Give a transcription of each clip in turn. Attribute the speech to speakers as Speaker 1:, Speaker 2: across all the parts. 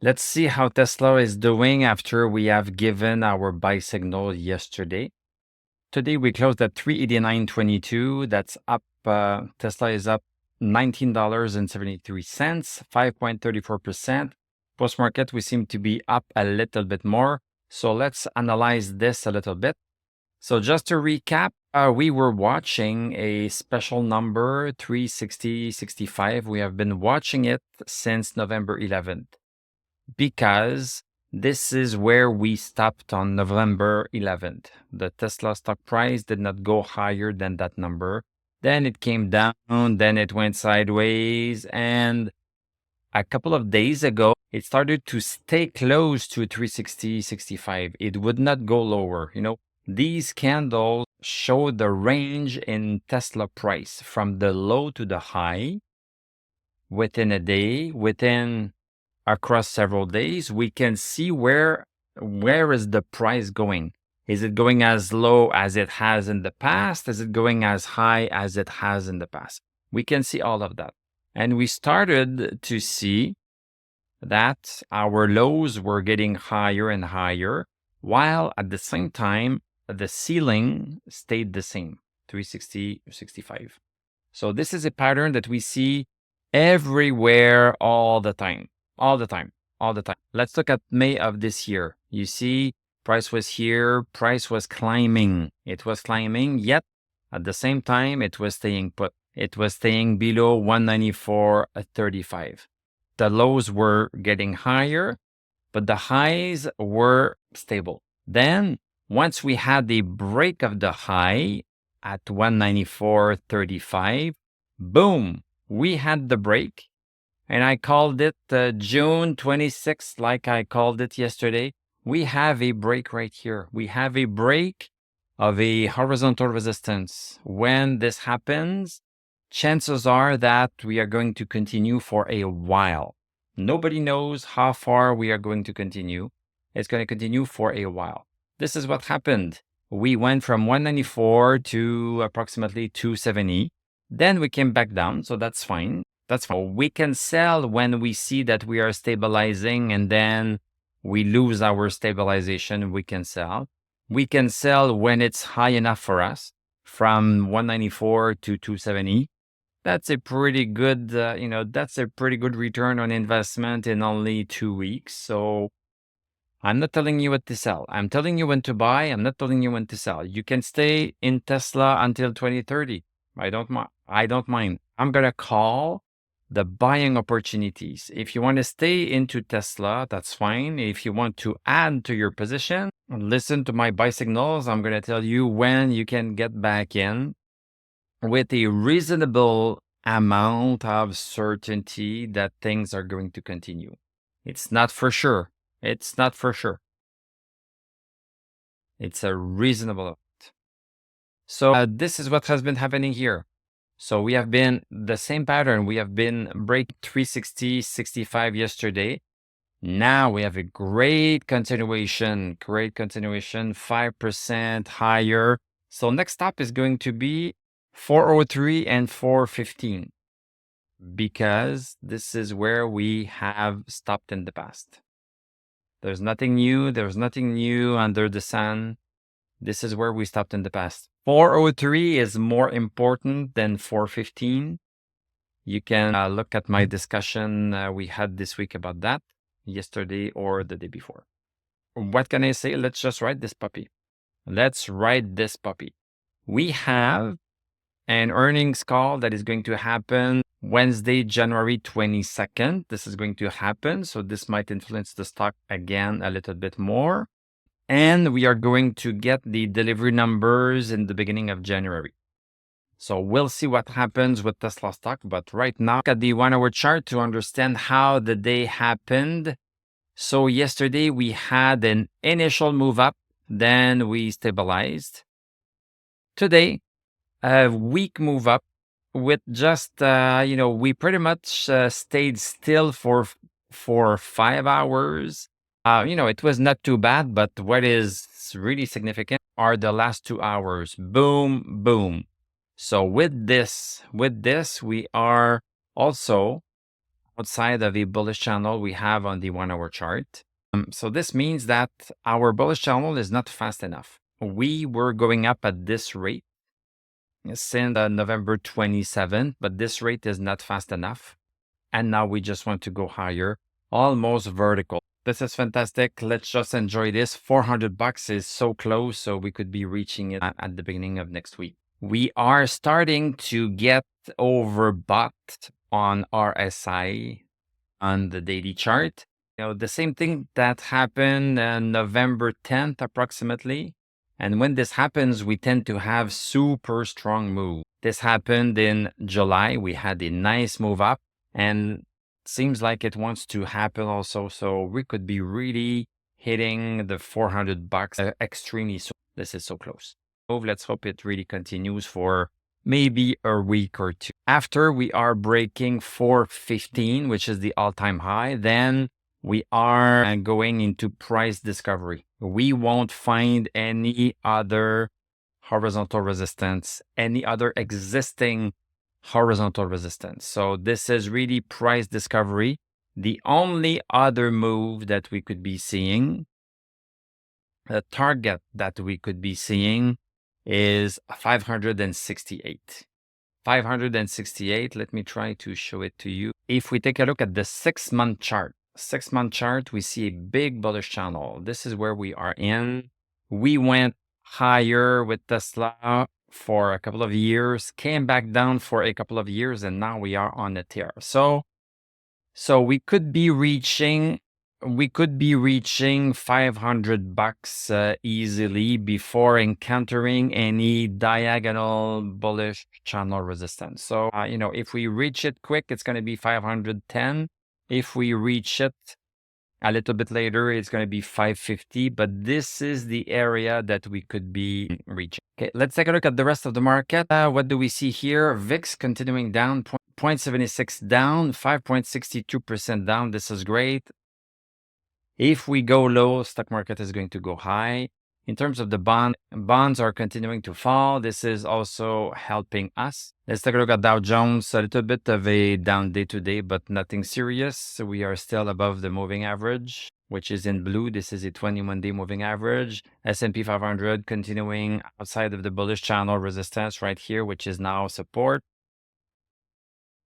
Speaker 1: Let's see how Tesla is doing after we have given our buy signal yesterday. Today we closed at 389.22. That's up. Tesla is up $19.73, 5.34%. Post market, we seem to be up a little bit more. So let's analyze this a little bit. So just to recap, we were watching a special number 360.65. We have been watching it since November 11th because this is where we stopped on November 11th. The Tesla stock price did not go higher than that number. Then it came down, then it went sideways, and a couple of days ago, it started to stay close to 360.65. It would not go lower. These candles show the range in Tesla price from the low to the high within a day, across several days. We can see where is the price going. Is it going as low as it has in the past? Is it going as high as it has in the past? We can see all of that. And we started to see that our lows were getting higher and higher, while at the same time, the ceiling stayed the same, 360.65. So this is a pattern that we see everywhere all the time. Let's look at May of this year. You see, price was here, price was climbing. It was climbing, yet at the same time, it was staying put. It was staying below 194.35. The lows were getting higher, but the highs were stable. Then, once we had the break of the high at 194.35, boom, we had the break. And I called it June 26th, like I called it yesterday. We have a break right here. We have a break of a horizontal resistance. When this happens, chances are that we are going to continue for a while. Nobody knows how far we are going to continue. It's going to continue for a while. This is what happened. We went from 194 to approximately 270. Then we came back down, so that's fine. We can sell when we see that we are stabilizing and then we lose our stabilization. We can sell. We can sell when it's high enough for us, from 194 to 270. That's a pretty good, that's a pretty good return on investment in only 2 weeks. So I'm not telling you what to sell. I'm telling you when to buy. I'm not telling you when to sell. You can stay in Tesla until 2030. I don't mind. I'm going to call the buying opportunities. If you want to stay into Tesla, that's fine. If you want to add to your position, listen to my buy signals. I'm going to tell you when you can get back in with a reasonable amount of certainty that things are going to continue. It's not for sure. It's a reasonable amount. So this is what has been happening here. So we have been the same pattern. We have been break 360.65 yesterday. Now we have a great continuation, 5% higher. So next stop is going to be 403 and 415 because this is where we have stopped in the past. There's nothing new under the sun. This is where we stopped in the past. 403 is more important than 415. You can look at my discussion we had this week about that, yesterday or the day before. What can I say? Let's just ride this puppy. We have an earnings call that is going to happen Wednesday, January 22nd. This is going to happen, so this might influence the stock again a little bit more. And we are going to get the delivery numbers in the beginning of January. So we'll see what happens with Tesla stock. But right now, look at the 1-hour chart to understand how the day happened. So yesterday, we had an initial move up. Then we stabilized. Today, a weak move up with just, we pretty much stayed still for 5 hours. It was not too bad, but what is really significant are the last 2 hours. Boom, boom. So with this, we are also outside of a bullish channel we have on the 1-hour chart. So this means that our bullish channel is not fast enough. We were going up at this rate since November 27th, but this rate is not fast enough. And now we just want to go higher, almost vertical. This is fantastic. Let's just enjoy this. $400 is so close, so we could be reaching it at the beginning of next week. We are starting to get overbought on RSI on the daily chart. The same thing that happened November 10th approximately. And when this happens, we tend to have super strong move. This happened in July. We had a nice move up, and seems like it wants to happen also. So we could be really hitting the $400 extremely soon. This is so close. Let's hope it really continues for maybe a week or two. After we are breaking 415, which is the all-time high, then we are going into price discovery. We won't find any other horizontal resistance, any other existing horizontal resistance. So this is really price discovery. The only other move that we could be seeing, the target that we could be seeing is 568. 568, let me try to show it to you. If we take a look at the 6-month chart, we see a big bullish channel. This is where we are in. We went higher with Tesla for a couple of years, came back down for a couple of years, and now we are on a tear. So we could be reaching $500 easily before encountering any diagonal bullish channel resistance. So, if we reach it quick, it's going to be 510. If we reach it a little bit later, it's going to be 550, but this is the area that we could be reaching. Okay, let's take a look at the rest of the market. What do we see here? VIX continuing down, 0.76 down, 5.62% down. This is great. If we go low, stock market is going to go high. In terms of the bonds are continuing to fall. This is also helping us. Let's take a look at Dow Jones. A little bit of a down day today, but nothing serious. So we are still above the moving average, which is in blue. This is a 21-day moving average. S&P 500 continuing outside of the bullish channel resistance right here, which is now support.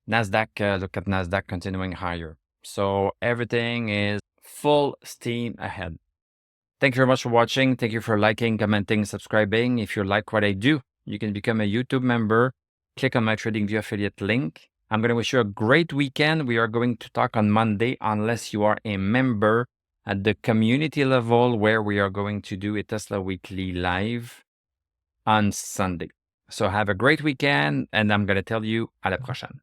Speaker 1: NASDAQ, look at NASDAQ continuing higher. So everything is full steam ahead. Thank you very much for watching. Thank you for liking, commenting, subscribing. If you like what I do, you can become a YouTube member. Click on my TradingView affiliate link. I'm going to wish you a great weekend. We are going to talk on Monday, unless you are a member at the community level, where we are going to do a Tesla Weekly Live on Sunday. So have a great weekend, and I'm going to tell you à la prochaine.